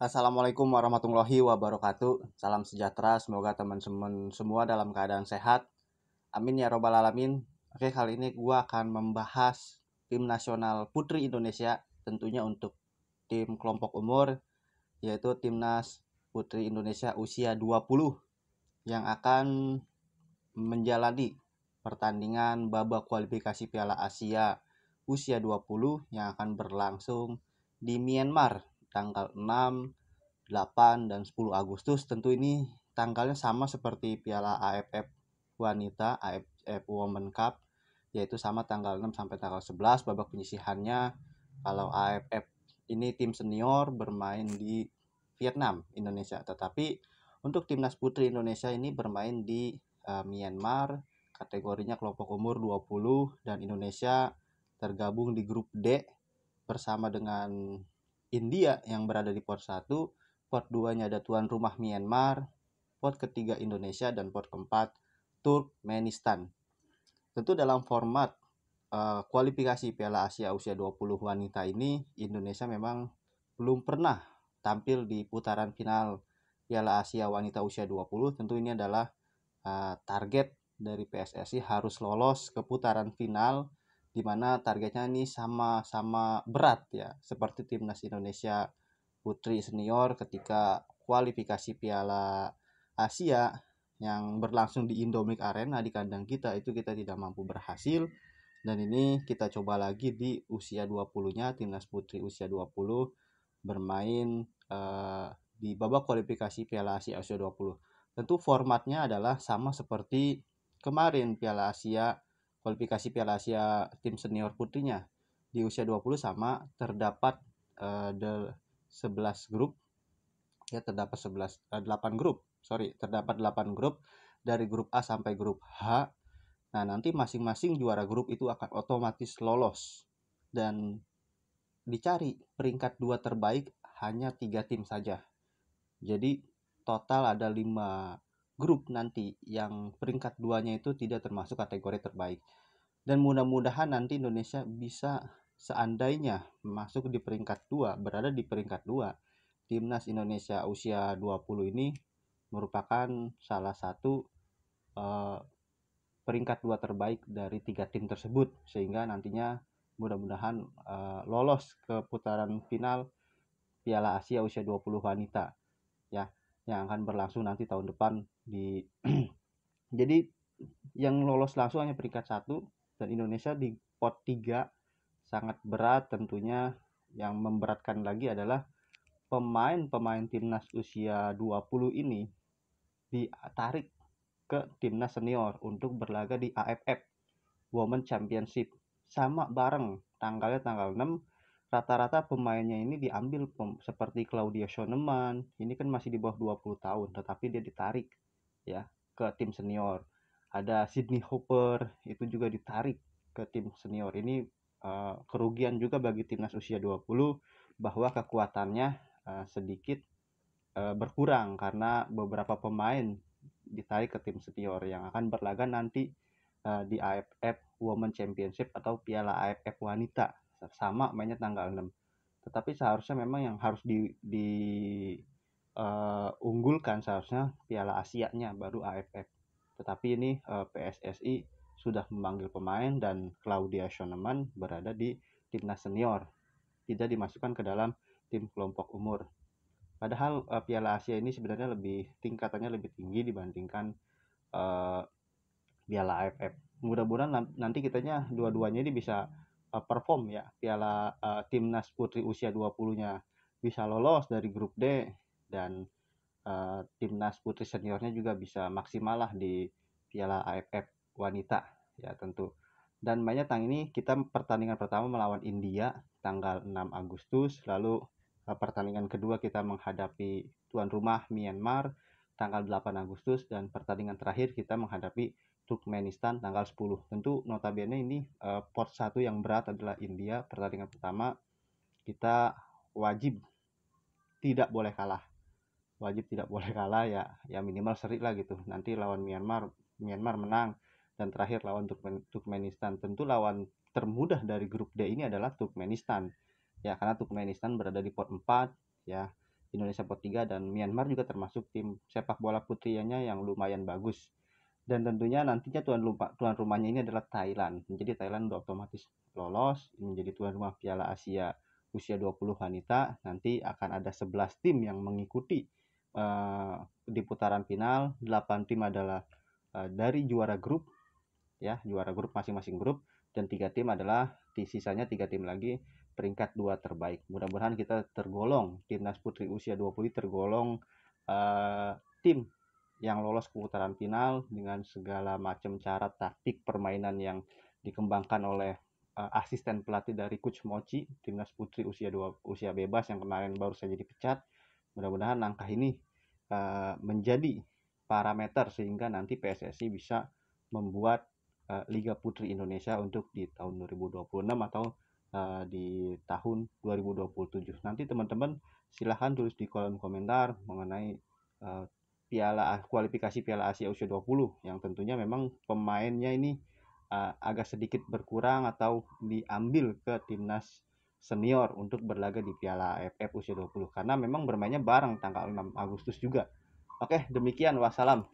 Assalamualaikum warahmatullahi wabarakatuh. Salam sejahtera, semoga teman-teman semua dalam keadaan sehat. Amin ya robbal alamin. Oke, kali ini gue akan membahas tim nasional putri Indonesia, tentunya untuk tim kelompok umur, yaitu Timnas Putri Indonesia usia 20 yang akan menjalani pertandingan babak kualifikasi Piala Asia usia 20 yang akan berlangsung di Myanmar tanggal 6, 8, dan 10 Agustus. Tentu ini tanggalnya sama seperti Piala AFF Wanita, AFF Women Cup, yaitu sama tanggal 6 sampai tanggal 11 babak penyisihannya. Kalau AFF ini tim senior bermain di Vietnam, Indonesia. Tetapi untuk timnas putri Indonesia ini bermain di Myanmar, kategorinya kelompok umur 20, dan Indonesia tergabung di grup D bersama dengan India yang berada di pot 1. Pot 2-nya ada tuan rumah Myanmar, pot ketiga Indonesia, dan pot keempat Turkmenistan. Tentu dalam format kualifikasi Piala Asia usia 20 wanita ini, Indonesia memang belum pernah tampil di putaran final Piala Asia wanita usia 20. Tentu ini adalah target dari PSSI harus lolos ke putaran final, di mana targetnya ini sama-sama berat ya, seperti timnas Indonesia putri senior ketika kualifikasi Piala Asia yang berlangsung di Indomik Arena di kandang kita, itu kita tidak mampu berhasil. Dan ini kita coba lagi di usia 20-nya, timnas putri usia 20 bermain di babak kualifikasi Piala Asia usia 20. Tentu formatnya adalah sama seperti kemarin Piala Asia, kualifikasi Piala Asia tim senior putrinya. Di usia 20 sama, terdapat 11 grup. Ya, terdapat 8 grup. Terdapat 8 grup dari grup A sampai grup H. Nah, nanti masing-masing juara grup itu akan otomatis lolos. Dan dicari peringkat 2 terbaik hanya 3 tim saja. Jadi total ada 5 grup nanti yang peringkat 2-nya itu tidak termasuk kategori terbaik. Dan mudah-mudahan nanti Indonesia bisa, seandainya masuk di peringkat 2, berada di peringkat 2, timnas Indonesia usia 20 ini merupakan salah satu peringkat 2 terbaik dari 3 tim tersebut, sehingga nantinya mudah-mudahan lolos ke putaran final Piala Asia usia 20 wanita ya, yang akan berlangsung nanti tahun depan di jadi yang lolos langsung hanya peringkat 1, dan Indonesia di pot 3 sangat berat tentunya. Yang memberatkan lagi adalah pemain-pemain timnas usia 20 ini ditarik ke timnas senior untuk berlaga di AFF Women Championship sama bareng tanggalnya tanggal 6. Rata-rata pemainnya ini diambil seperti Claudia Schoenemann, ini kan masih di bawah 20 tahun tetapi dia ditarik ya ke tim senior. Ada Sydney Hopper, itu juga ditarik ke tim senior. Ini kerugian juga bagi timnas usia 20 bahwa kekuatannya sedikit berkurang karena beberapa pemain ditarik ke tim senior yang akan berlaga nanti di AFF Women Championship atau Piala AFF Wanita, sama mainnya tanggal 6. Tetapi seharusnya memang yang harus unggulkan seharusnya Piala Asia-nya baru AFF. Tetapi ini PSSI sudah memanggil pemain dan Claudia Schoenemann berada di timnas senior, tidak dimasukkan ke dalam tim kelompok umur. Padahal Piala Asia ini sebenarnya tingkatannya lebih tinggi dibandingkan Piala AFF. Mudah-mudahan nanti kitanya dua-duanya ini bisa perform ya. Piala timnas putri usia 20-nya bisa lolos dari grup D, dan timnas putri seniornya juga bisa maksimal lah di Piala AFF wanita ya tentu. Dan mainnya ini kita pertandingan pertama melawan India tanggal 6 Agustus, lalu pertandingan kedua kita menghadapi tuan rumah Myanmar tanggal 8 Agustus, dan pertandingan terakhir kita menghadapi Turkmenistan tanggal 10. Tentu notabene ini pot 1 yang berat adalah India. Pertandingan pertama kita wajib tidak boleh kalah. Ya minimal seri lah gitu. Nanti lawan Myanmar menang, dan terakhir lawan Turkmenistan. Tentu lawan termudah dari grup D ini adalah Turkmenistan ya, karena Turkmenistan berada di pot 4 ya, Indonesia pot 3 dan Myanmar juga termasuk tim sepak bola putrinya yang lumayan bagus. Dan tentunya nantinya tuan rumahnya ini adalah Thailand. Jadi Thailand udah otomatis lolos menjadi tuan rumah Piala Asia usia 20 wanita. Nanti akan ada 11 tim yang mengikuti di putaran final. 8 tim adalah dari juara grup, ya, juara grup masing-masing grup, dan 3 tim adalah di sisanya 3 tim lagi peringkat 2 terbaik. Mudah-mudahan kita tergolong timnas putri usia 20 tergolong tim yang lolos ke putaran final dengan segala macam cara taktik permainan yang dikembangkan oleh asisten pelatih dari Coach Mochi timnas putri usia bebas yang kemarin baru saja dipecat. Mudah-mudahan langkah ini menjadi parameter sehingga nanti PSSI bisa membuat Liga Putri Indonesia untuk di tahun 2026 atau di tahun 2027. Nanti teman-teman silahkan tulis di kolom komentar mengenai kualifikasi Piala Asia usia 20 yang tentunya memang pemainnya ini agak sedikit berkurang atau diambil ke timnas senior untuk berlaga di Piala AFF usia 20 karena memang bermainnya bareng tanggal 6 Agustus juga. Oke, demikian, wassalam.